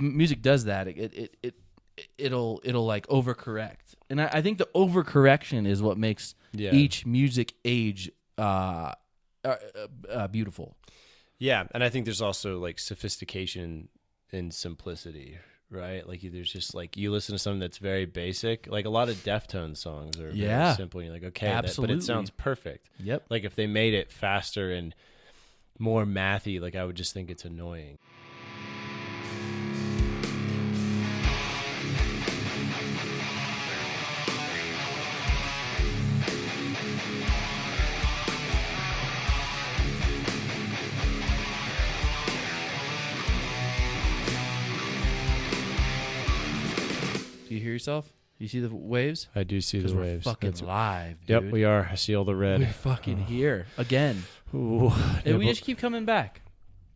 music does that. It'll like overcorrect, and I think the overcorrection is what makes each music age beautiful. Yeah, and I think there's also like sophistication in simplicity, right? Like there's just like you listen to something that's very basic, like a lot of Deftones songs are very simple. And you're like, okay, absolutely, but it sounds perfect. Yep. Like if they made it faster and more mathy, like I would just think it's annoying. Do you hear yourself? You see the waves? I do see the waves. We're fucking live, dude. Yep, we are. I see all the red. We're fucking here again. Ooh, And we just keep coming back.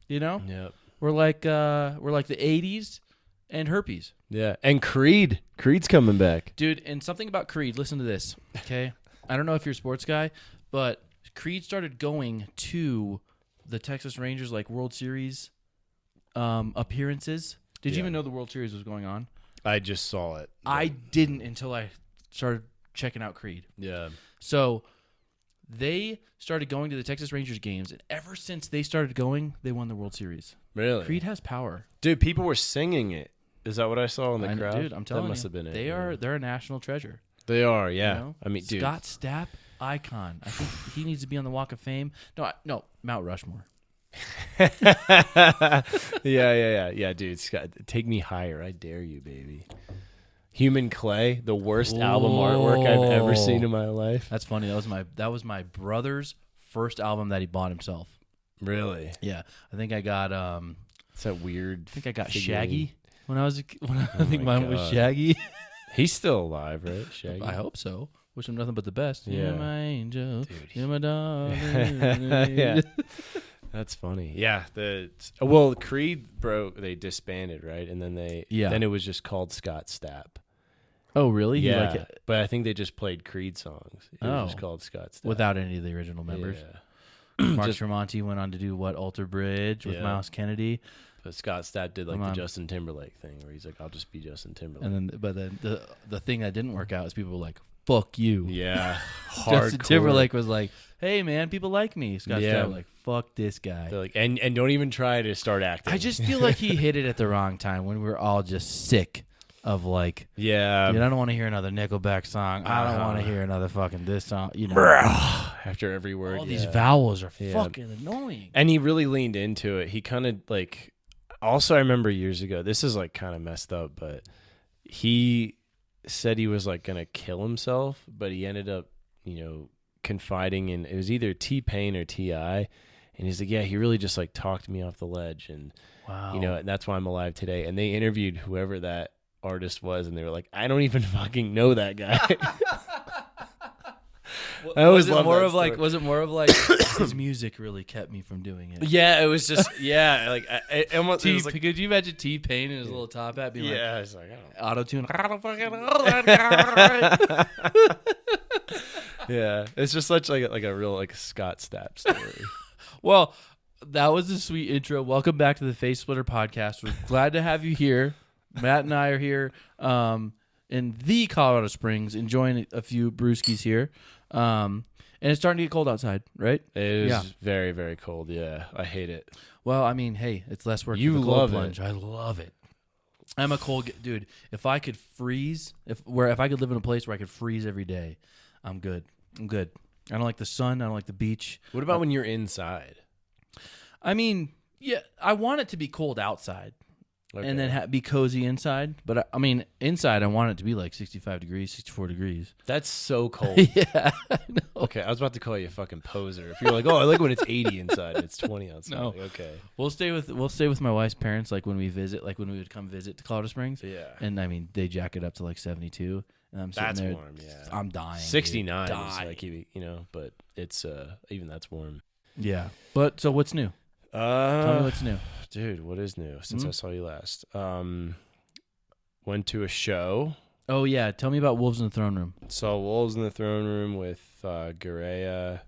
You know? Yep. We're like the 80s and herpes. Yeah, and Creed. Creed's coming back. Dude, and something about Creed, listen to this, okay? I don't know if you're a sports guy, but Creed started going to the Texas Rangers like World Series appearances. Did you even know the World Series was going on? I just saw it. I didn't until I started checking out Creed. Yeah. So they started going to the Texas Rangers games, and ever since they started going, they won the World Series. Really? Creed has power. Dude, people were singing it. Is that what I saw in the crowd? Dude, I'm telling you. That must have been it. They're a national treasure. They are, yeah. You know? I mean, dude. Scott Stapp, icon. I think he needs to be on the Walk of Fame. No, Mount Rushmore. Yeah, dude. Scott, take me higher. I dare you, baby. Human Clay, the worst album artwork I've ever seen in my life. That's funny. That was my brother's first album that he bought himself. Really? Yeah, I think I got It's that weird. I think I got figurine. Shaggy when I was. I think mine was Shaggy. He's still alive, right? Shaggy. I hope so. Wish him nothing but the best. Yeah. You're my angel. Dude, You're my darling. Yeah. That's funny. Yeah. Creed they disbanded, right? And then then it was just called Scott Stapp. Oh, really? Yeah. But I think they just played Creed songs. It was just called Scott Stapp. Without any of the original members. Yeah. Mark Tremonti went on to do Alter Bridge with Miles Kennedy. But Scott Stapp did like the Justin Timberlake thing where he's like, I'll just be Justin Timberlake. And then the thing that didn't work out is people were like, fuck you. Yeah. Justin Timberlake was like, hey man, people like me. Scott Stapp was like, fuck this guy. They're like, and don't even try to start acting. I just feel like he hit it at the wrong time when we were all just sick of like, dude, I don't want to hear another Nickelback song. I don't want to hear another fucking this song. You know, after every word. All these vowels are fucking annoying. And he really leaned into it. He kind of like, also I remember years ago, this is like kind of messed up, but he said he was like going to kill himself, but he ended up, confiding in, it was either T-Pain or T.I., and he's like, yeah, he really just like talked me off the ledge, and and that's why I'm alive today. And they interviewed whoever that artist was, and they were like, I don't even fucking know that guy. Was it more of like his music really kept me from doing it? Yeah, it was just like it almost. It was like, could you imagine T-Pain in his little top hat being I was like, auto-tune? I don't fucking know that guy. Yeah, it's just such like a real like Scott Stapp story. Well, that was a sweet intro. Welcome back to the Face Splitter podcast. We're glad to have you here. Matt and I are here in the Colorado Springs, enjoying a few brewskis here. And it's starting to get cold outside, right? It is very, very cold. Yeah, I hate it. Well, I mean, hey, it's less work. You for the love cold plunge. it. I love it. I'm a cold dude. If I could freeze, if I could live in a place where I could freeze every day, I'm good. I don't like the sun. I don't like the beach. What about when you're inside? I mean, yeah, I want it to be cold outside. Okay. And then be cozy inside. But, I mean, inside I want it to be like 65 degrees, 64 degrees. That's so cold. Yeah, I know. Okay, I was about to call you a fucking poser. If you're like, oh, I like when it's 80 inside and it's 20 outside. No. Like, okay. We'll stay with my wife's parents, like when we visit, like when we would come visit to Colorado Springs. Yeah. And, I mean, they jack it up to like 72. And I'm sitting there. That's warm, yeah. I'm dying. 69 is like, but it's, even that's warm. Yeah. But, so what's new? Tell me what's new. Dude, what is new since I saw you last? Went to a show. Oh, yeah. Tell me about Wolves in the Throne Room. Saw Wolves in the Throne Room with Gareya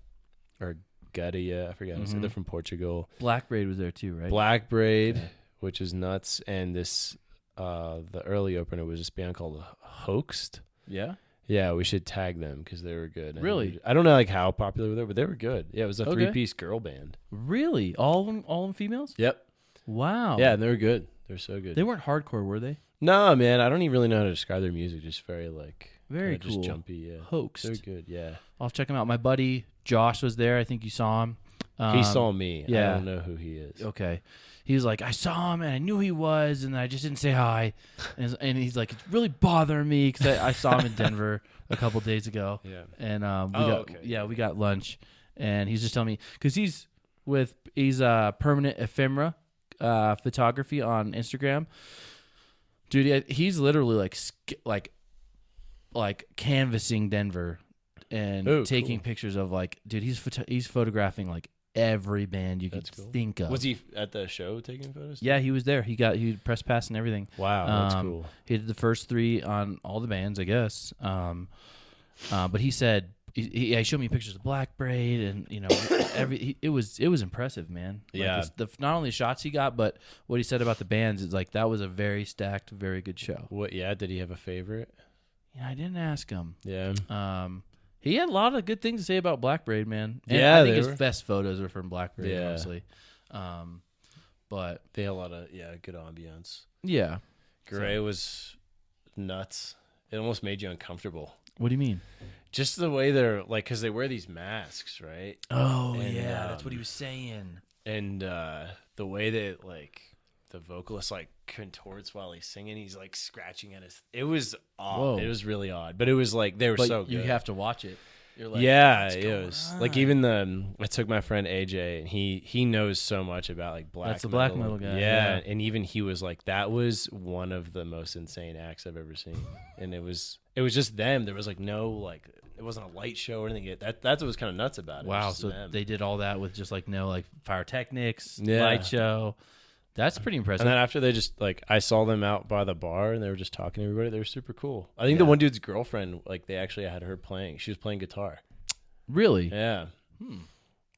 or Gadia. I forget. They're from Portugal. Black Braid was there too, right? Black Braid, which is nuts. And this the early opener was this band called Hoaxed. Yeah. Yeah, we should tag them because they were good. Really? I don't know like how popular they were, but they were good. Yeah, it was a Okay. 3-piece girl band. Really? All of them females? Yep. Wow. Yeah, and they were good. They're so good. They weren't hardcore, were they? No, man, I don't even really know how to describe their music. Just very like Very just cool. jumpy. Yeah, Hoaxed. they're good. Yeah, I'll check them out. My buddy Josh was there. I think you saw him. he saw me. yeah. I don't know who he is. Okay. He was like, I saw him and I knew who he was, and I just didn't say hi. And he's like, it's really bothering me because I saw him in Denver a couple days ago. Yeah, And we got lunch, and he's just telling me because he's permanent ephemera photography on Instagram. Dude, he's literally like canvassing Denver and taking pictures of like, dude, he's photographing like every band you could think of. Was he at the show taking photos? Yeah, he was there. He press pass and everything. Wow, that's cool. He did the first 3 on all the bands, I guess. But he said he showed me pictures of Black Braid, and it was impressive, man. Yeah, like not only shots he got, but what he said about the bands is like that was a very stacked, very good show. What? Yeah, did he have a favorite? Yeah, I didn't ask him. Yeah. He had a lot of good things to say about Black Braid, man. And yeah, I think his best photos are from Black Braid, yeah. honestly. But they had a lot of good ambiance. Yeah, Gray was nuts. It almost made you uncomfortable. What do you mean? Just the way they're like, because they wear these masks, right? Oh, and, yeah, that's what he was saying. And the way that like the vocalist like contorts while he's singing, he's like scratching at his. It was odd. Whoa. It was really odd, but it was like they were so good. You have to watch it. You're like, yeah, what's it going was on? like even I took my friend AJ, and he knows so much about like black. That's the black metal guy. Yeah, and even he was like, that was one of the most insane acts I've ever seen, and it was just them. There was like no like. It wasn't a light show or anything. That's what was kind of nuts about it. Wow, so them. they did all that with just like no like pyrotechnics, Yeah. light show. That's pretty impressive. And then after they just like I saw them out by the bar and they were just talking to everybody. They were super cool. I think the one dude's girlfriend, like they actually had her playing. She was playing guitar. Really? Yeah.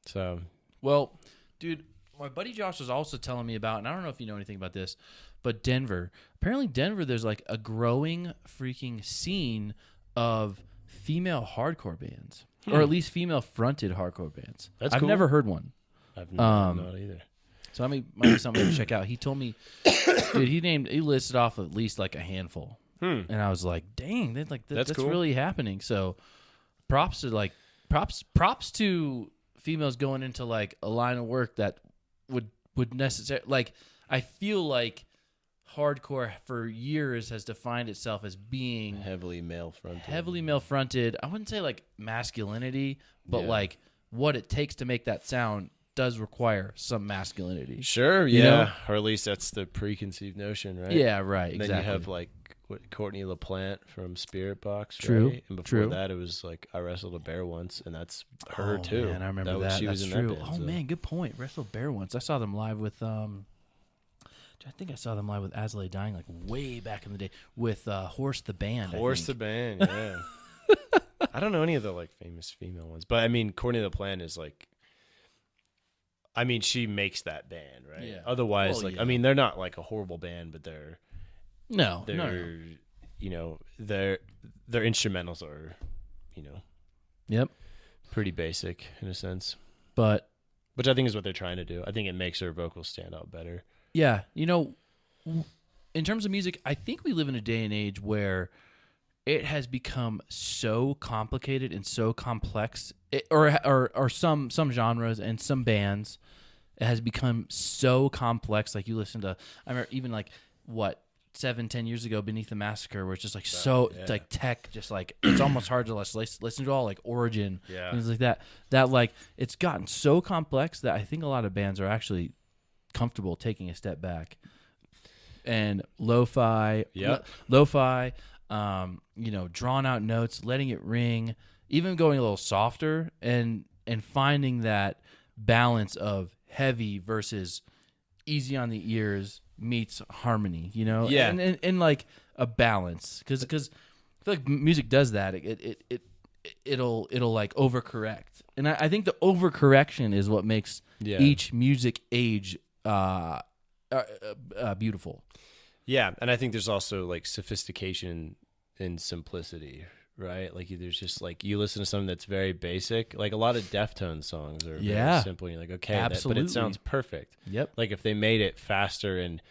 So well, dude, my buddy Josh was also telling me about, and I don't know if you know anything about this, but Denver. Apparently, Denver, there's like a growing freaking scene of female hardcore bands, or at least female-fronted hardcore bands. That's I've cool. never heard one. I've not either. So might be something to check out. He told me, dude, he listed off at least like a handful, and I was like, dang, that's cool. really happening. So, props to females going into like a line of work that would necessarily like. I feel like hardcore for years has defined itself as being Heavily male fronted. I wouldn't say like masculinity, but like what it takes to make that sound does require some masculinity. Sure, You yeah. know? Or at least that's the preconceived notion, right? Yeah, right. And Exactly. then you have like Courtney LaPlante from Spirit Box, True, right? And before true. that, it was like I Wrestled a Bear Once, and that's her too. Man, I remember that. She That's was in true. that band, Oh so. man, good point. Wrestled Bear once. I saw them live with I think I saw them live with As I Lay Dying, like way back in the day, with Horse the Band. Horse the Band, yeah. I don't know any of the like famous female ones, but I mean, Courtney LaPlante is like. I mean, she makes that band, right? Yeah. Otherwise, Well, like, yeah. I mean, they're not like a horrible band, but they're No. you know, their instrumentals are, you know, Yep. pretty basic in a sense, But which I think is what they're trying to do. I think it makes her vocals stand out better. yeah, in terms of music, I think we live in a day and age where it has become so complicated and so complex, or some genres and some bands, it has become so complex. Like you listen to, I remember even like 7-10 years ago, Beneath the Massacre, where it's just like like tech, just like it's almost hard to listen to all like Origin, things like that. That like it's gotten so complex that I think a lot of bands are actually comfortable taking a step back. And lo-fi, drawn out notes, letting it ring, even going a little softer, and finding that balance of heavy versus easy on the ears meets harmony, and like a balance, because I feel like music does that. It'll like overcorrect, and I think the overcorrection is what makes each music age beautiful. Yeah, and I think there's also like sophistication in simplicity, right? Like there's just like you listen to something that's very basic, like a lot of Deftones songs are very simple. And you're like, okay, but it sounds perfect. Yep. Like if they made it faster and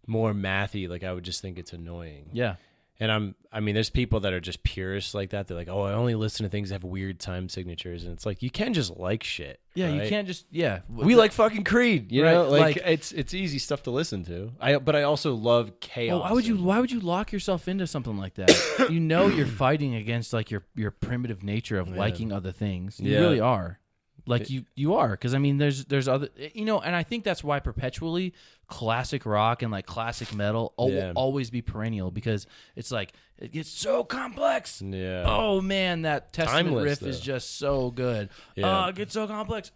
more mathy, like I would just think it's annoying. Yeah. And I mean, there's people that are just purists like that. They're like, oh, I only listen to things that have weird time signatures. And it's like, you can't just like shit. Yeah, right? you can't just, We like fucking Creed, you know? Right, Like it's easy stuff to listen to. But I also love chaos. Why would you lock yourself into something like that? You know you're fighting against like your primitive nature of liking other things. You really are. Like you are, because I mean, there's other, and I think that's why perpetually classic rock and like classic metal will always be perennial, because it's like it gets so complex. Yeah. Oh man, that Testament Timeless, riff though. is just so good. Yeah. It gets so complex.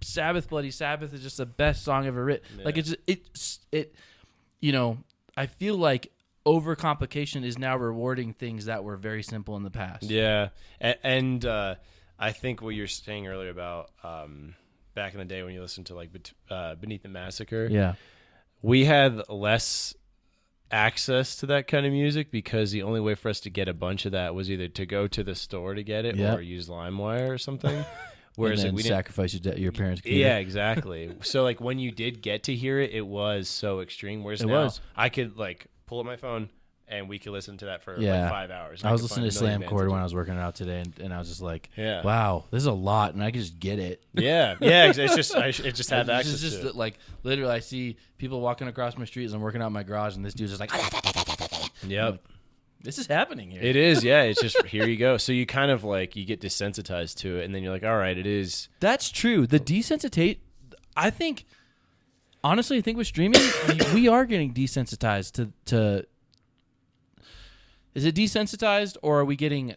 Sabbath, Bloody Sabbath is just the best song ever written. Yeah. Like I feel like overcomplication is now rewarding things that were very simple in the past. Yeah, and I think what you're saying earlier about back in the day when you listened to like Beneath the Massacre, we had less access to that kind of music because the only way for us to get a bunch of that was either to go to the store to get it or use LimeWire or something. Whereas and then we sacrifice your parents. Yeah, exactly. So like when you did get to hear it, it was so extreme. Whereas now I could like pull up my phone and we could listen to that for like 5 hours. I was listening to Slam Chord when I was working out today, and I was just like, wow, this is a lot, and I could just get it. Yeah. It's just it just have access to it. Like literally, I see people walking across my street as I'm working out in my garage, and this dude's just like, yep. This is happening here. It is, yeah. It's just here you go. So you kind of like you get desensitized to it, and then you're like, all right, it is. That's true. The desensitization. I think, honestly, with streaming, we are getting desensitized to. Is it desensitized, or are we getting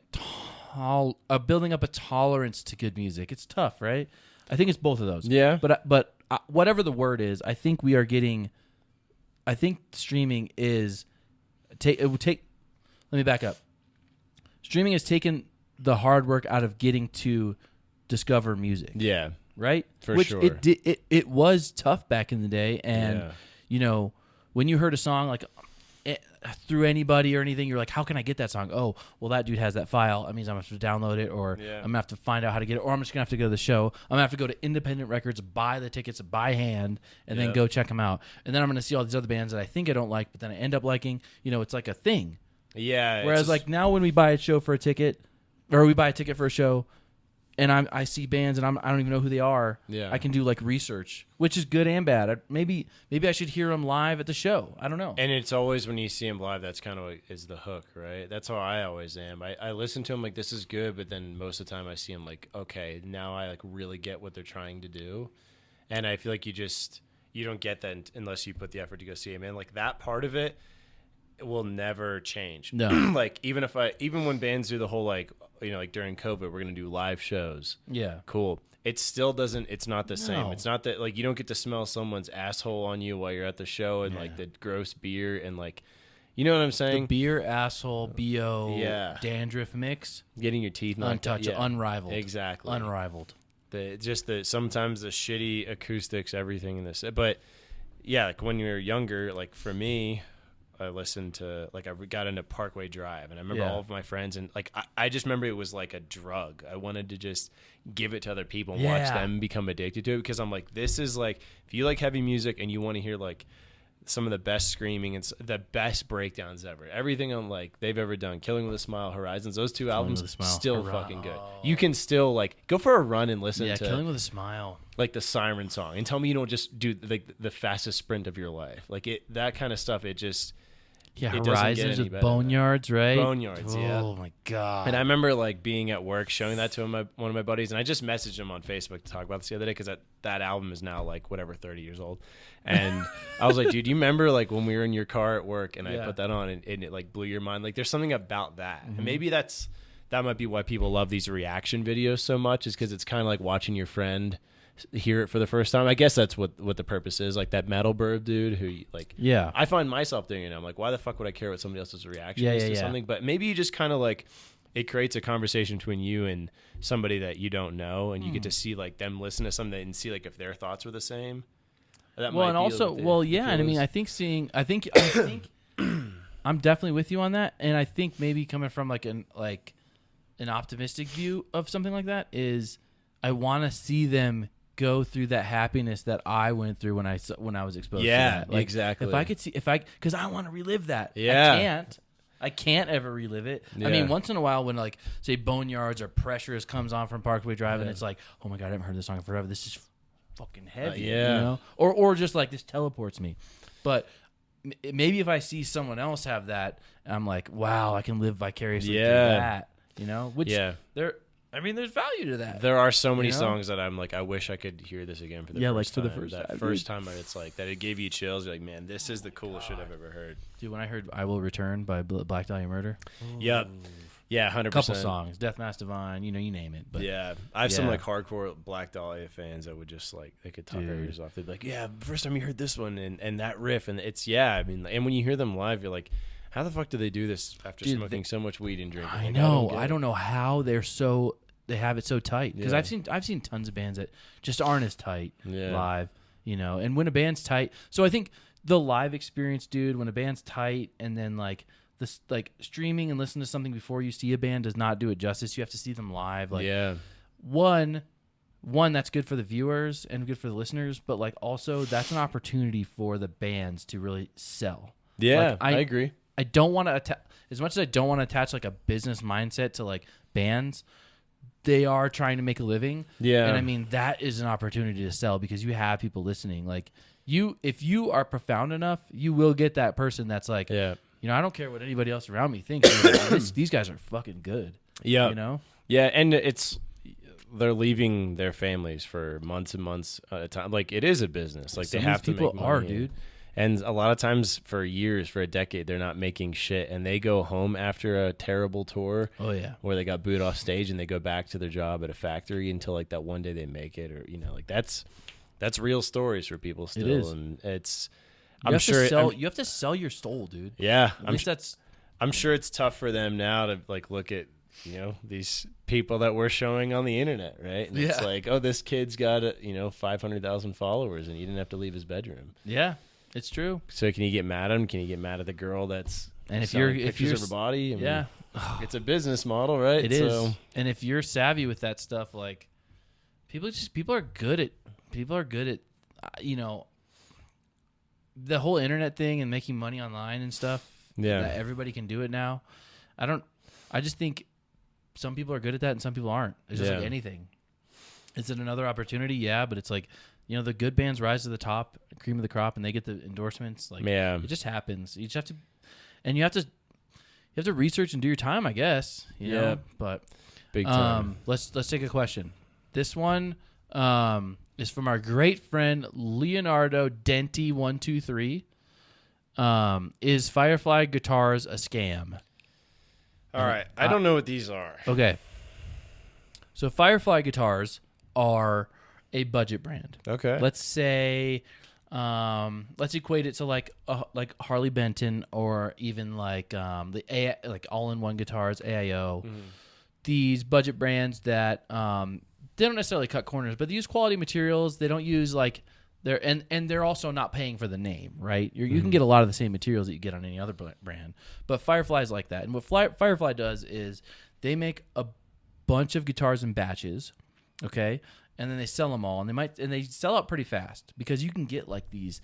building up a tolerance to good music? It's tough, right? I think it's both of those. Yeah. But whatever the word is, I think we are getting. I think streaming is Let me back up. Streaming has taken the hard work out of getting to discover music. Yeah. Right? For sure. It was tough back in the day. And, when you heard a song like through anybody or anything, you're like, how can I get that song? Oh, well, that dude has that file. That means I'm going to have to download it, or I'm going to have to find out how to get it, or I'm just going to have to go to the show. I'm going to have to go to independent records, buy the tickets by hand, and then go check them out. And then I'm going to see all these other bands that I think I don't like, but then I end up liking. It's like a thing. Yeah. Whereas like now when we buy a show for a ticket, or we buy a ticket for a show, and I see bands and I don't even know who they are. Yeah. I can do like research, which is good and bad. Maybe I should hear them live at the show. I don't know. And it's always when you see them live, that's kind of is the hook, right? That's how I always am. I listen to them like this is good, but then most of the time I see them like, okay, now I like really get what they're trying to do, and I feel like you don't get that unless you put the effort to go see them. And like that part of it will never change. No. Like even when bands do the whole like like during COVID we're gonna do live shows. Yeah. Cool. It still doesn't. It's not the same. It's not that like you don't get to smell someone's asshole on you while you're at the show and like the gross beer and like, you know what I'm saying? The beer, asshole, bo, dandruff mix, getting your teeth knocked out. Unrivaled. Exactly. Unrivaled. Sometimes the shitty acoustics, everything in this, but yeah, like when you're younger, like for me. I listened to I got into Parkway Drive, and I remember all of my friends, and like I just remember it was like a drug. I wanted to just give it to other people and watch them become addicted to it, because I'm like, this is like, if you like heavy music and you want to hear like some of the best screaming and the best breakdowns ever, everything on like they've ever done, Killing with a Smile, Horizons, those two albums still fucking good. You can still like go for a run and listen to Killing with a Smile, like the Siren song, and tell me you don't just do like the fastest sprint of your life, like that kind of stuff. It just. Yeah, Horizons with Boneyards, right? Boneyards, yeah. Oh, my God. And I remember, like, being at work, showing that to one of my buddies, and I just messaged him on Facebook to talk about this the other day, because that album is now, like, 30 years old. And I was like, dude, do you remember, like, when we were in your car at work, and I put that on, and it, like, blew your mind? Like, there's something about that. Mm-hmm. And maybe that might be why people love these reaction videos so much, is because it's kind of like watching your friend hear it for the first time. I guess that's what the purpose is. Like that Metal Bird dude who like, I find myself doing it. I'm like, why the fuck would I care what somebody else's reaction is to something? But maybe you just kind of like, it creates a conversation between you and somebody that you don't know, and you get to see like them listen to something and see like if their thoughts are the same. That Well, might and be also, like well, the yeah, and I mean, Achilles. I think, I'm definitely with you on that, and I think maybe coming from like an optimistic view of something like that is, I want to see them go through that happiness that I went through when I was exposed to that. Like, exactly. If I could see, because I want to relive that. Yeah. I can't ever relive it. Yeah. I mean, once in a while when, like, say Boneyards or Pressures comes on from Parkway Drive, and Yeah. it's like, oh my God, I haven't heard this song in forever. This is fucking heavy. yeah. You know? Or just like, this teleports me. But maybe if I see someone else have that, I'm like, wow, I can live vicariously through that. You know? Which there's value to that. There are so many You know? songs that I'm like, I wish I could hear this again for the first for time. the first that time. first time, it's like that it gave you chills. You're like, man, this is the coolest shit I've ever heard. Dude, when I heard "I Will Return" by Black Dahlia Murder, Yep. Yeah, 100%. couple songs, "Death Mass Divine," you name it. But yeah, I have some yeah. like hardcore Black Dahlia fans that would just like, they could talk their Dude. ears off. They'd be like, yeah, first time you heard this one and that riff, and it's I mean, and when you hear them live, you're like, how the fuck do they do this after Dude, smoking so much weed and drinking? I Like, know. get I don't know how they have it so tight, because Yeah. I've seen tons of bands that just aren't as tight Yeah. live, and when a band's tight, so I think the live experience, dude, when a band's tight, and then like this, like streaming and listening to something before you see a band does not do it justice. You have to see them live. Like, yeah. one that's good for the viewers and good for the listeners, but like also that's an opportunity for the bands to really sell. Yeah, Like, I agree. I don't want to as much as I don't want to attach like a business mindset to like bands. They are trying to make a living. Yeah. And I mean, that is an opportunity to sell, because you have people listening. Like, if you are profound enough, you will get that person that's like, Yeah. I don't care what anybody else around me thinks. These guys are fucking good. Yeah. You know? Yeah, and they're leaving their families for months and months at a time. Like, it is a business. Like, Some they of have to these people make are, money. dude. And a lot of times, for years, for a decade, they're not making shit, and they go home after a terrible tour. Oh yeah. Where they got booed off stage, and they go back to their job at a factory until like that one day they make it, or like that's real stories for people still. It is. And it's You have to sell your soul, dude. Yeah, I'm I'm sure it's tough for them now to like look at these people that we're showing on the internet, right? And it's Yeah. like, oh, this kid's got 500,000 followers, and he didn't have to leave his bedroom. Yeah, it's true. So can you get mad at him? Can you get mad at the girl that's And if selling you're pictures of her body? I mean, yeah, it's a business model, right? it is. And if you're savvy with that stuff, like people are good at the whole internet thing and making money online and stuff. Yeah. That everybody can do it now. I just think some people are good at that and some people aren't. It's just like anything. Is it another opportunity? Yeah, but it's like, the good bands rise to the top, cream of the crop, and they get the endorsements. Like, Yeah. it just happens. You just have to, and you have to research and do your time, I guess. You Yeah. know? But Big time. let's take a question. This one is from our great friend Leonardo Denti 123. Is Firefly Guitars a scam? All right. I don't know what these are. Okay. So Firefly Guitars are a budget brand. Okay. Let's say, let's equate it to like Harley Benton, or even like like all-in-one guitars, AIO. Mm-hmm. These budget brands that they don't necessarily cut corners, but they use quality materials. They don't use like they're also not paying for the name, right? You can get a lot of the same materials that you get on any other brand, but Firefly is like that. And what Firefly does is they make a bunch of guitars in batches, okay, and then they sell them all, and they sell out pretty fast, because you can get like these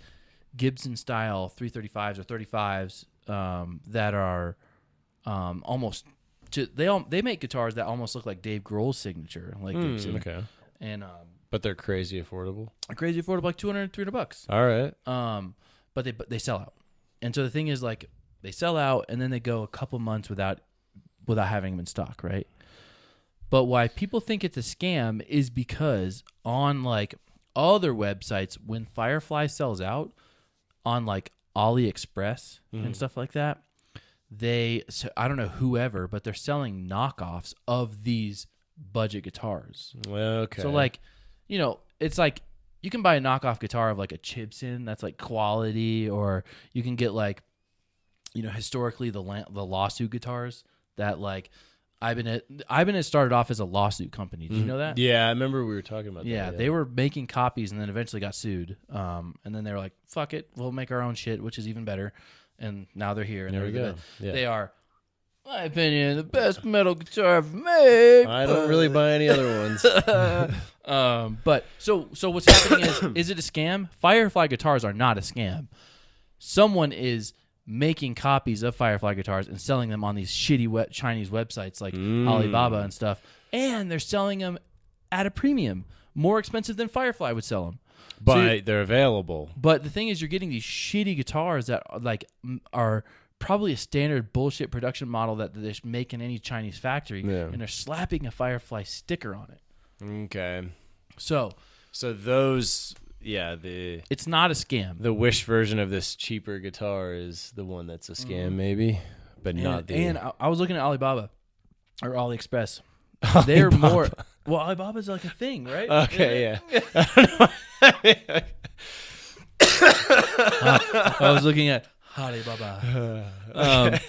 Gibson style 335s or 35s that are almost they make guitars that almost look like Dave Grohl's signature, like Gibson. Okay. And But they're crazy affordable. crazy affordable, like $200, $300. All right. But they sell out, and so the thing is, like, they sell out, and then they go a couple months without having them in stock, right? But why people think it's a scam is because on like other websites, when Firefly sells out on like AliExpress and stuff like that, I don't know whoever, but they're selling knockoffs of these budget guitars. Well, okay. So like, it's like you can buy a knockoff guitar of like a Gibson that's like quality, or you can get like, historically the lawsuit guitars that like Ibanez started off as a lawsuit company. Did you know that? Yeah, I remember we were talking about Yeah, that. they were making copies and then eventually got sued. And then they were like, "Fuck it, we'll make our own shit," which is even better. And now they're here. And There we go. Yeah. They are, in my opinion, the best metal guitar I've made. I don't really buy any other ones. But so what's happening is it a scam? Firefly guitars are not a scam. Someone is making copies of Firefly guitars and selling them on these shitty Chinese websites like Alibaba and stuff, and they're selling them at a premium, more expensive than Firefly would sell them. But they're available. But the thing is, you're getting these shitty guitars that are probably a standard bullshit production model that they make in any Chinese factory, and they're slapping a Firefly sticker on it. Okay. So those, it's not a scam. The Wish version of this cheaper guitar is the one that's a scam, maybe, but not the. And I was looking at Alibaba or AliExpress. They're more. Well, Alibaba's like a thing, right? Okay, yeah. I was looking at Alibaba,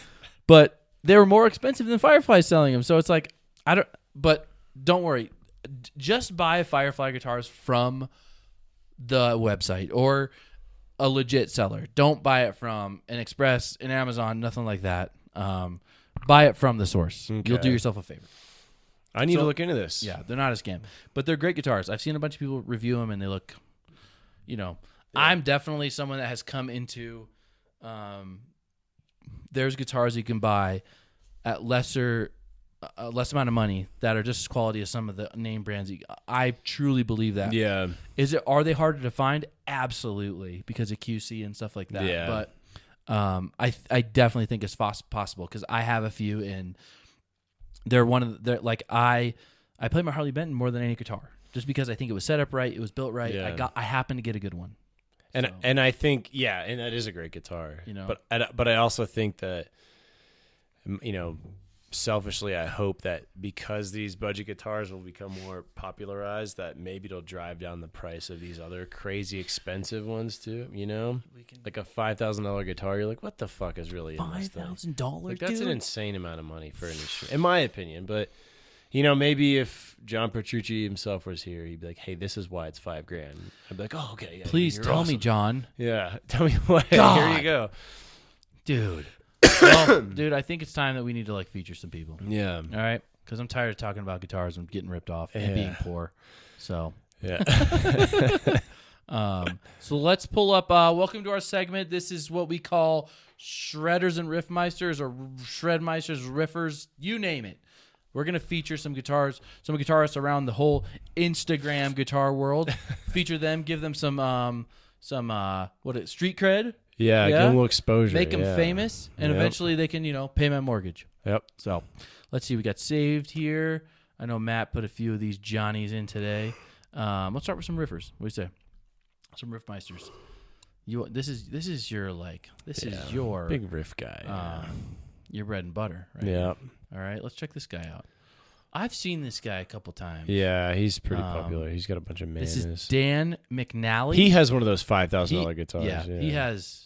but they were more expensive than Firefly selling them. So it's like But don't worry, just buy Firefly guitars from the website or a legit seller. Don't buy it from an Express, an Amazon, nothing like that. Buy it from the source. Okay. You'll do yourself a favor. I need to look into this. Yeah, they're not a scam, but they're great guitars. I've seen a bunch of people review them, and they look, I'm definitely someone that has come into. There's guitars you can buy at less amount of money that are just as quality as some of the name brands. I truly believe that. Yeah. Are they harder to find? Absolutely, because of QC and stuff like that. Yeah. But I definitely think it's possible because I have a few and. They're I play my Harley Benton more than any guitar just because I think it was set up right, it was built right. Yeah. I happened to get a good one, and I think and that is a great guitar. But I also think that selfishly I hope that because these budget guitars will become more popularized, that maybe it'll drive down the price of these other crazy expensive ones too. Like a $5,000 guitar, you're like, what the fuck is really in this thing? $5,000. Like, that's an insane amount of money for an instrument, in my opinion. But maybe if John Petrucci himself was here, he'd be like, hey, this is why it's $5,000. I'd be like, oh, okay, yeah, please tell awesome. me, John. Yeah, tell me what. God. Here you go, dude. Well, dude, I think it's time that we need to feature some people. Yeah. All right, because I'm tired of talking about guitars and getting ripped off and being poor. So yeah. So let's pull up. Welcome to our segment. This is what we call shredders and riffmeisters, or shredmeisters, riffers, you name it. We're gonna feature some guitarists around the whole Instagram guitar world. Feature them, give them some street cred. Yeah, give them a little exposure. Make them famous, and eventually they can, pay my mortgage. Yep. So, let's see. We got saved here. I know Matt put a few of these Johnnies in today. Let's start with some riffers. What do you say? Some riffmeisters. This is your big riff guy. Your bread and butter, right? Yeah. All right, let's check this guy out. I've seen this guy a couple times. Yeah, he's pretty popular. He's got a bunch of manas. This is Dan McNally. He has one of those $5,000 guitars. Yeah, he has.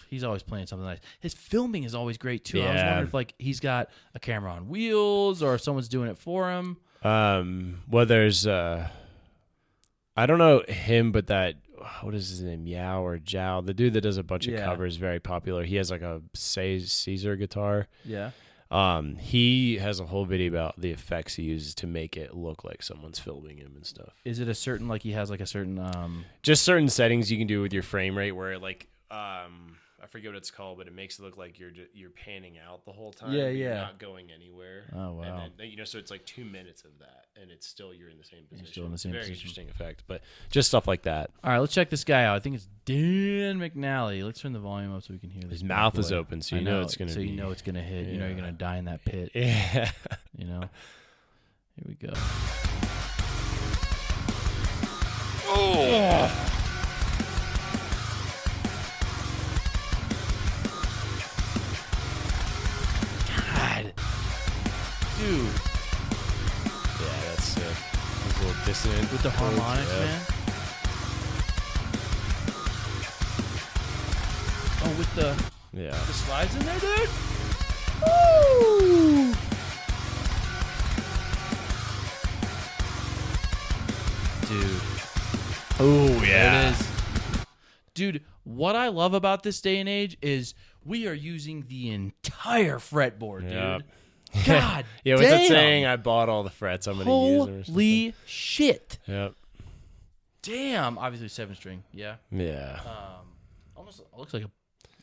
He's always playing something nice. His filming is always great too. Yeah. I was wondering if he's got a camera on wheels or if someone's doing it for him. Well, there's I don't know him, but that what is his name? Yao or Zhao, the dude that does a bunch of covers, very popular. He has like a Caesar guitar. Yeah. He has a whole video about the effects he uses to make it look like someone's filming him and stuff. Is it a certain he has a certain just certain settings you can do with your frame rate where I forget what it's called, but it makes it look like you're panning out the whole time. Yeah, You're not going anywhere. Oh wow. And then, so it's like 2 minutes of that, and it's still you're in the same position. Still in the same Very position. interesting effect, but just stuff like that. All right, let's check this guy out. I think it's Dan McNally. Let's turn the volume up so we can hear this. His mouth is open, so you know it's gonna. So you know it's gonna hit. Yeah. You know you're gonna die in that pit. Yeah. Here we go. Oh. Dude. Yeah, that's sick. It's a little dissonant With the harmonics, yeah. man. Oh, with the slides in there, dude? Woo! Dude. Oh There yeah. it is. Dude, what I love about this day and age is we are using the entire fretboard, dude. Yep. God Yeah, what's that damn. saying? I bought all the frets. I'm gonna use them or something. Holy shit. Yep. Damn. Obviously 7-string. Yeah. Yeah. Almost looks like a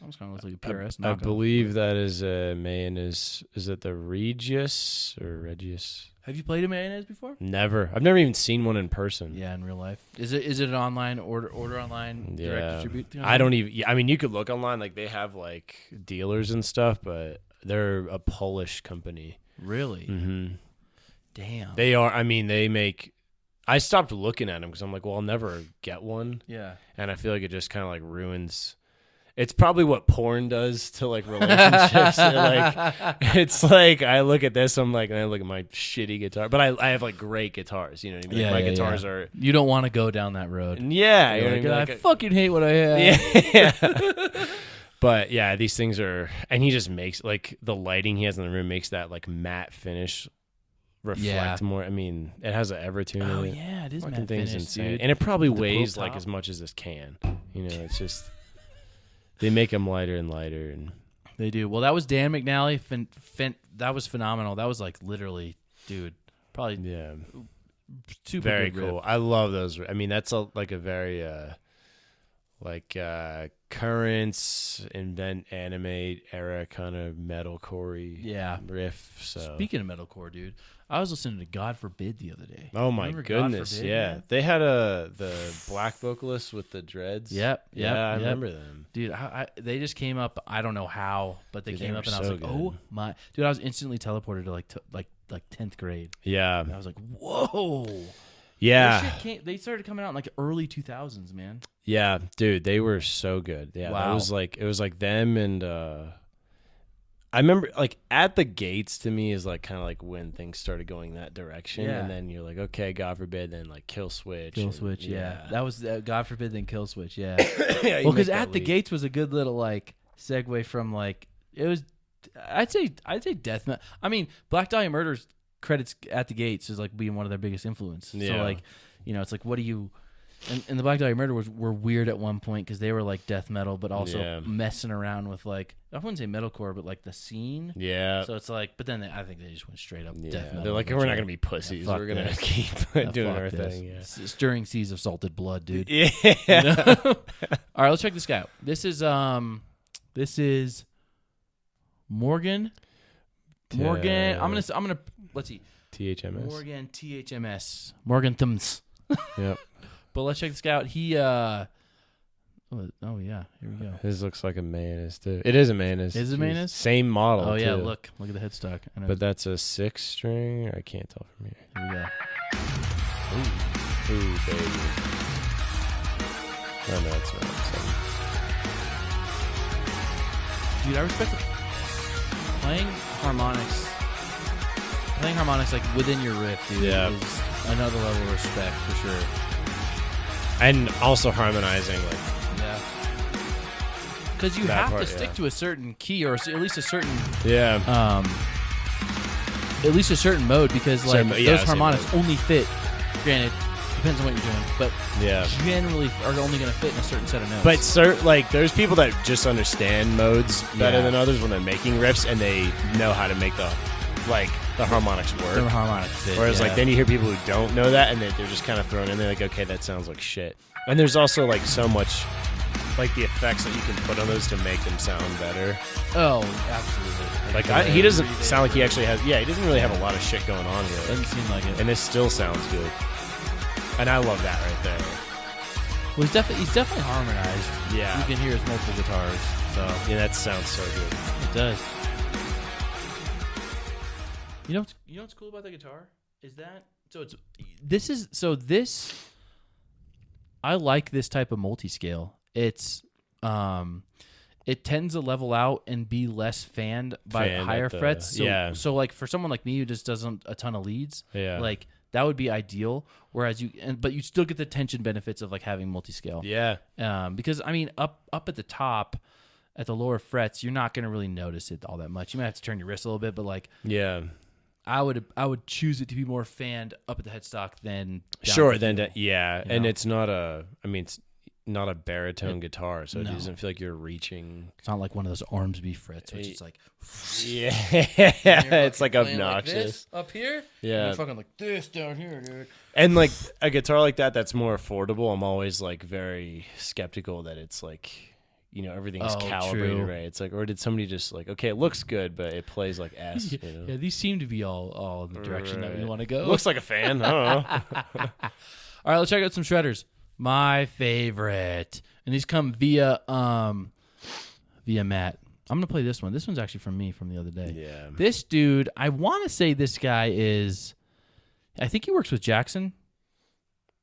kind of looks like a PRS I knockoff. believe that is a mayonnaise. Is it the Regius or Regius? Have you played a mayonnaise before? Never. I've never even seen one in person. Yeah, in real life. Is it an online order online direct Yeah. distribute? Kind of I thing? don't even. I mean, you could look online. Like they have like dealers and stuff, but they're a Polish company. Really? Mm-hmm. Damn. They are. I mean, they make. I stopped looking at them because I'm like, well, I'll never get one, yeah. and I feel like it just kind of like ruins. It's probably what porn does to like relationships. It's like I look at this, I'm like, and I look at my shitty guitar, but I have like great guitars. You know what I mean? Like, my guitars are. You don't want to go down that road. Yeah, You're you know like, what I mean? I fucking hate what I have. Yeah. But yeah, these things are, and he just makes like the lighting he has in the room makes that like matte finish reflect more. I mean, it has an Evertune Oh in it. yeah, it is Fucking matte thing's finish, insane, dude. and it probably With the weighs chrome like top. as much as this can. You know, it's just they make them lighter and lighter, and They do. Well, that was Dan McNally. That was phenomenal. That was like literally, dude, probably yeah, super very good riff. cool. I love those. I mean, that's like a very currents invent animate era kind of metalcore Yeah. riff. So Speaking of metalcore, dude, I was listening to God Forbid the other day. oh my Remember God goodness, Forbid, yeah. man? They had the black vocalist with the dreads. Yep. Yeah, I remember them. Dude, they just came up. I don't know how, but they Dude, they came were up, and I was so like, good. "Oh my!" Dude, I was instantly teleported to like 10th grade. Yeah, And I was like, "Whoa!" yeah, That shit they started coming out in like early 2000s, man. yeah, dude, they were so good. Yeah, Wow. it was like them and I remember like At the Gates to me is like kind of like when things started going that direction, Yeah. and then you're like, okay, God forbid, then like Kill Switch. Kill and- Switch, yeah. That was God forbid, then Kill Switch, yeah. Yeah, you Well, make because that At the leap. Gates was a good little like segue from like it was. I'd say death metal. I mean, Black Dahlia Murder's credits At the Gates is like being one of their biggest influence. So Yeah. like, you know, it's like what do you. And the Black Dahlia Murder were weird at one point because they were like death metal, but also Yeah. messing around with like I wouldn't say metalcore, but like the scene. Yeah. So it's like, but then I think they just went straight up death metal. They're like, we're not gonna be pussies. fuck We're gonna this. keep Yeah, doing fuck our this. thing. Yeah. Stirring seas of salted blood, dude. Yeah. You know? All right, let's check this guy out. This is Morgan. Morgan. I'm gonna let's see. THMS. Morgan THMS. Morgan Thumbs. Yep. But let's check this guy out. He oh yeah, here we go. His looks like a mayonnaise too. It is a mayonnaise. Is it Jeez. mayonnaise? Same model. Oh yeah, too. look at the headstock. I know. But that's a 6-string. I can't tell from here. Here we go. Ooh, baby. Oh no, it's not. Dude, I respect it. Playing harmonics like within your riff, dude, Yeah. is another level of respect for sure. And also harmonizing, like Yeah. Because you That have part, to stick yeah. to a certain key or at least a certain yeah, mode because like Certain- yeah, those same harmonics mode. only fit. Granted, depends on what you're doing, but yeah. generally are only going to fit in a certain set of notes. But like, there's people that just understand modes better Yeah. than others when they're making riffs, and they know how to make the harmonics work. the harmonics fit. Whereas yeah. like then you hear people who don't know that, and they're just kind of thrown in there like, okay, that sounds like shit. And there's also like so much like the effects that you can put on those to make them sound better. Oh, absolutely. Like delay, he doesn't reverb, sound like he actually has. Yeah, he doesn't really have a lot of shit going on here. doesn't seem like it. And this still sounds good. And I love that right there. Well, he's definitely harmonized. Yeah. You can hear his multiple guitars. So Yeah, that sounds so good. it does. You know what's cool about the guitar is that I like this type of multi-scale. It's it tends to level out and be less fanned by Fanned higher at the- frets. So, yeah. So like for someone like me who just doesn't a ton of leads, Yeah. like that would be ideal. Whereas but you still get the tension benefits of like having multi-scale. Yeah. Because I mean, up at the top, at the lower frets, you're not going to really notice it all that much. You might have to turn your wrist a little bit, but like, Yeah. I would choose it to be more fanned up at the headstock than down Sure. the Then middle, and know? it's not a. I mean, it's not a baritone guitar, so no. it doesn't feel like you're reaching. It's not like one of those Ormsby frets, which is like Yeah, and you're it's like fucking playing obnoxious. like this up here. Yeah. and you're fucking like this down here, dude. And like a guitar like that's more affordable. I'm always like very skeptical that it's like, everything's calibrated true. right. It's like, or did somebody just like, okay, it looks good, but it plays like S. Yeah, these seem to be all in the direction that we want to go. Looks like a fan. I don't know. All right, let's check out some shredders. My favorite, and these come via Matt. I'm gonna play this one. This one's actually from me from the other day. Yeah. This dude, I want to say this guy is. I think he works with Jackson.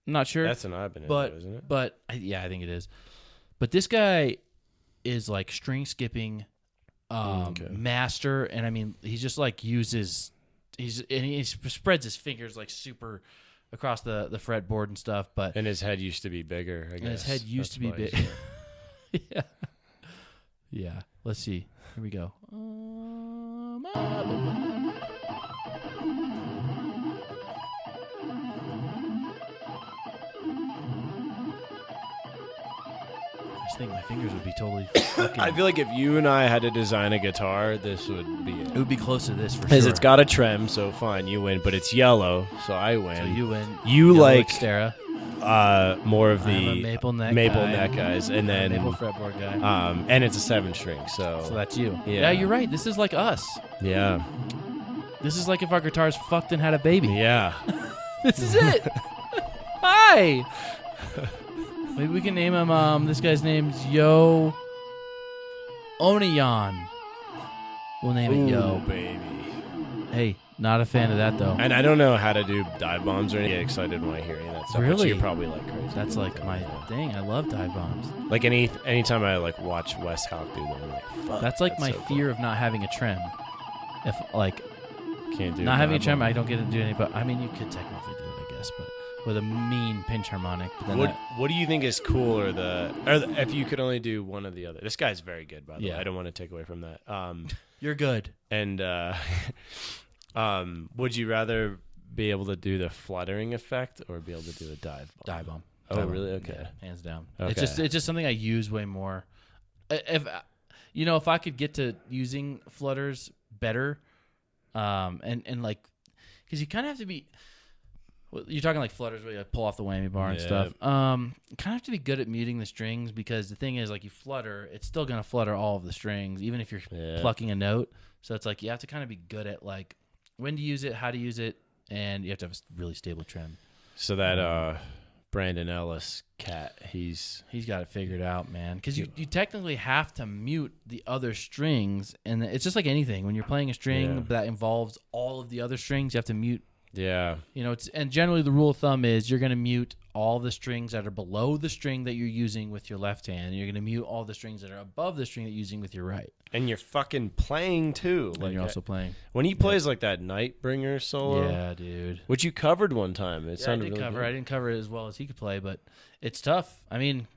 I'm not sure. That's an Ibanez, isn't it? But I think it is. But this guy is like string skipping master, and I mean he just like uses he spreads his fingers like super across the fretboard and stuff. But And his head used to be bigger. I guess. and his head used to be big. Yeah. Yeah. Let's see. Here we go. I just think my fingers would be totally fucking. I feel like if you and I had to design a guitar, this would be it. It would be close to this for sure. Because it's got a trem, so fine, you win. But it's yellow, so I win. So you win. You Yellow like Xterra. More of I'm a the maple neck guys, and then maple fretboard guy. and it's a 7-string, so So that's you. Yeah. You're right. This is like us. yeah, This is like if our guitars fucked and had a baby. yeah. This is it. Hi. Maybe we can name him. This guy's name's Yo Onion. We'll name it Yo. baby. Hey, not a fan of that though. And I don't know how to do dive bombs or anything. I get excited when I hear any of that stuff. but Really? You're probably like crazy. That's like my thing. I love dive bombs. Like anytime I like watch West Hawk do them, I'm like, fuck. That's like my so fear of not having a trem. If like cool. Can't do not having a dive trem, bomb. I don't get to do any. But I mean, you could technically do it, I guess, but with a mean pinch harmonic. But then What do you think is cooler, if you could only do one or the other? This guy's very good, by the way. Yeah. I don't want to take away from that. you're good. And would you rather be able to do the fluttering effect or be able to do a dive bomb? Dive bomb. Oh, Dive bomb. really? Okay. Yeah, hands down. Okay. It's just something I use way more. If I could get to using flutters better, and like, because you kind of have to be. You're talking like flutters where you like pull off the whammy bar and stuff. Kind of have to be good at muting the strings, because the thing is, like, you flutter, it's still gonna flutter all of the strings, even if you're plucking a note. So it's like you have to kind of be good at like when to use it, how to use it, and you have to have a really stable trem. So that Brandon Ellis cat, he's got it figured out, man. Because you technically have to mute the other strings, and it's just like anything. When you're playing a string that involves all of the other strings, you have to mute. Yeah. And generally the rule of thumb is you're going to mute all the strings that are below the string that you're using with your left hand, and you're going to mute all the strings that are above the string that you're using with your right. And you're fucking playing too. And you're also playing. When he plays like that Nightbringer solo, Yeah, dude. which you covered one time. It I sounded did really cover. good. I didn't cover it as well as he could play, but it's tough. I mean,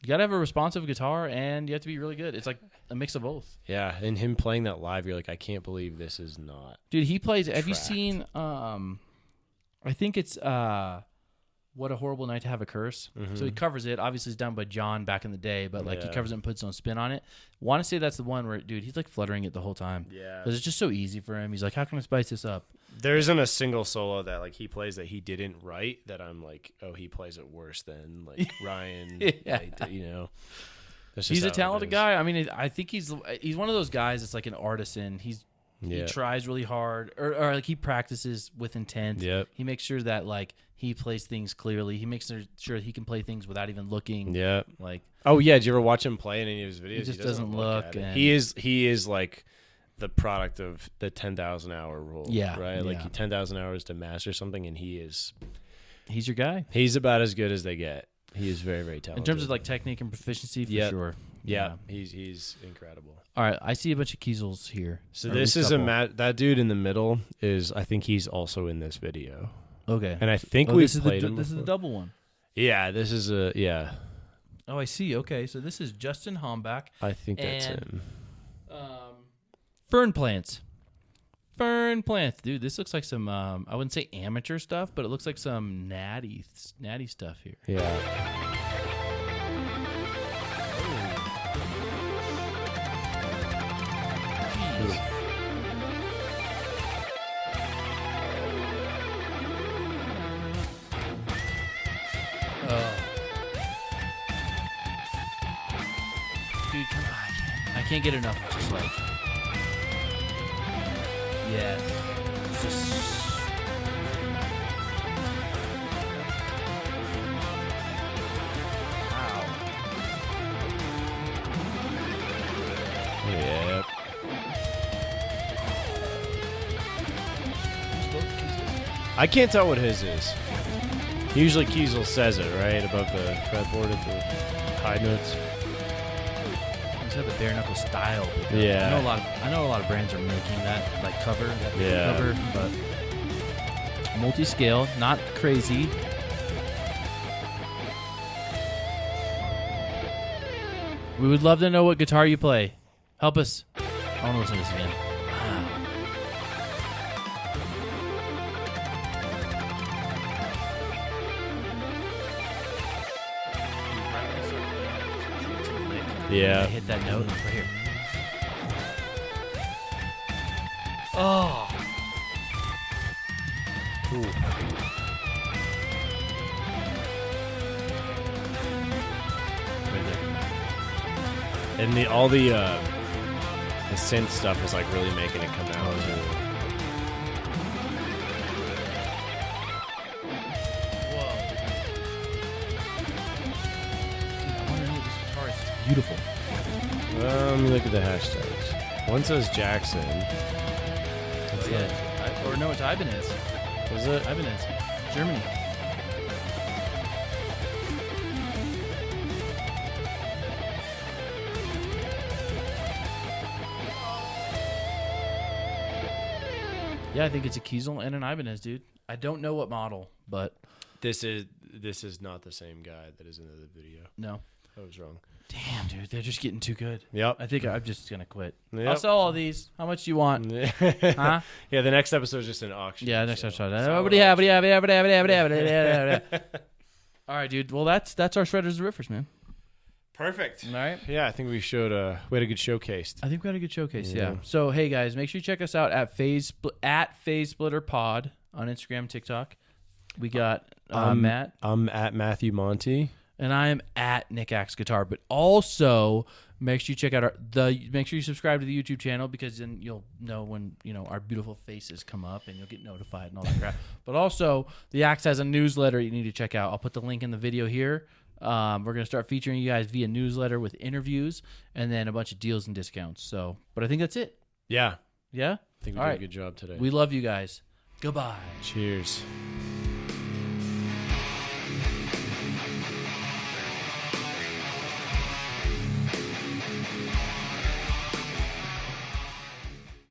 you got to have a responsive guitar, and you have to be really good. It's like a mix of both. Yeah, and him playing that live, you're like, I can't believe this is not. Dude, he plays. Have you Tracked. seen? I think it's What a Horrible Night to Have a Curse. So he covers it. Obviously, it's done by John back in the day, but like he covers it and puts his own spin on it. Want to say that's the one where, dude, he's like fluttering it the whole time. Yeah. Because it's just so easy for him. He's like, how can I spice this up? There isn't a single solo that like he plays that he didn't write that I'm like, oh, he plays it worse than like Ryan. Yeah. That's just He's how a it talented is. guy. I mean, I think he's one of those guys that's like an artisan. He Yeah. tries really hard, or like he practices with intent. Yep. He makes sure that like he plays things clearly. He makes sure he can play things without even looking. Yeah. Like, Oh yeah. Did you ever watch him play in any of his videos? He just doesn't look, at it. and- He is like the product of the 10,000 hour rule. Yeah, Right. Like yeah. 10,000 hours to master something, and he's your guy. he's about as good as they get. He is very, very talented. In terms of like technique and proficiency, for Yep. sure. yeah, he's incredible. All right, I see a bunch of Kiesels here. So Or at this least is couple. that dude in the middle is, I think he's also in this video, Okay. and I think Oh, we've this is played the him. this is the before. double one. Yeah, this is yeah. Oh, I see. Okay, so this is Justin Hombach. I think that's And- him. Fern plants. fern plants. Dude, this looks like some, I wouldn't say amateur stuff, but it looks like some natty stuff here. Yeah. Jeez. Dude, come on. I can't get enough of just like... Yes. It's just... Wow. Yep. I can't tell what his is. Usually Kiesel says it, right? Above the fretboard at the high notes. He's got the bare knuckle style. Yeah. I know a lot of brands are making that like cover, but multi-scale, not crazy. We would love to know what guitar you play. Help us. I want to listen to this again. Wow. Yeah. I hit that note right here. Oh. Ooh. Right there. And all the synth stuff is like really making it come out. Beautiful. Let me look at the hashtags. One says Jackson. Oh, yeah. Or no, it's Ibanez. Is it? Ibanez. Germany. Yeah, I think it's a Kiesel and an Ibanez, dude. I don't know what model, but... This is not the same guy that is in the video. No. I was wrong. Damn, dude, they're just getting too good. Yep. I think I'm just going to quit. Yep. I'll sell all these. How much do you want? Huh? Yeah, the next episode is just an auction. Yeah, next episode. Solid What do you have? What do you have? What do you have? What do you have? What do you have? All right, dude. Well, that's our shredders and riffers, man. Perfect. All right. Yeah, I think we had a good showcase. I think we had a good showcase. Yeah. Yeah. So hey guys, make sure you check us out at Phase Splitter Pod on Instagram, TikTok. We got Matt. I'm at Matthew Monty. And I am at Nick Axe Guitar. But also make sure you check out make sure you subscribe to the YouTube channel, because then you'll know when our beautiful faces come up and you'll get notified and all that crap. But also the Axe has a newsletter you need to check out. I'll put the link in the video here. We're gonna start featuring you guys via newsletter with interviews and then a bunch of deals and discounts. So, but I think that's it. Yeah. Yeah. I think we All did right. a good job today. We love you guys. Goodbye. Cheers.